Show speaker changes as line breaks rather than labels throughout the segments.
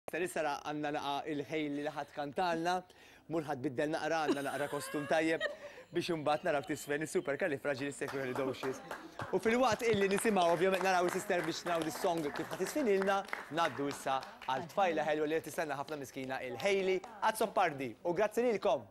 Sara għanna naqa il-ħejli li ħad kantalna, mulħad biddel naqra għanna naqra kostum tajjeb biex imbagħad naraw tisfen is-supercalifragilisticexpialidocious. U fil-waqt illi nisimgħu ovvjament naraw is-sister biex naraw dis-song kif ħad tisfinilna, ngħaddu issa għal tfajla ħelwa li qed tistenna ħafna miskina il-ħejli Azzopardi. U grazzi lilkom.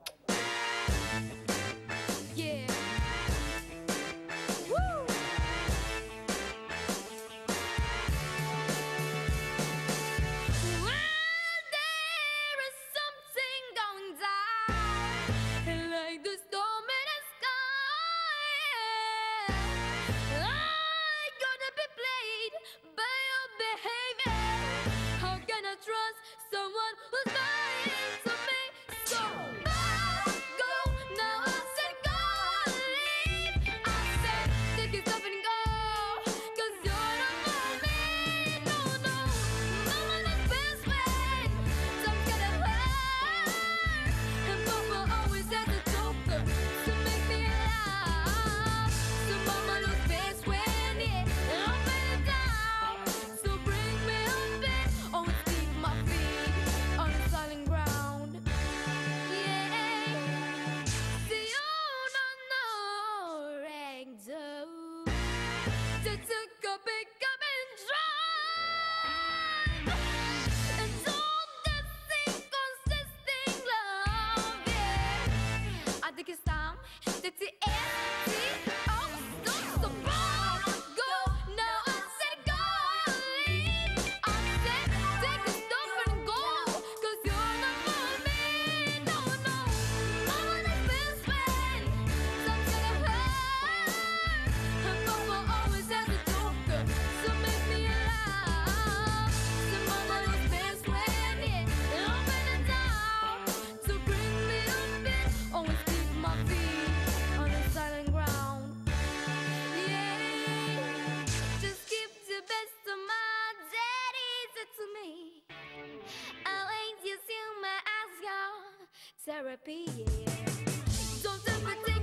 Therapy, yeah. Don't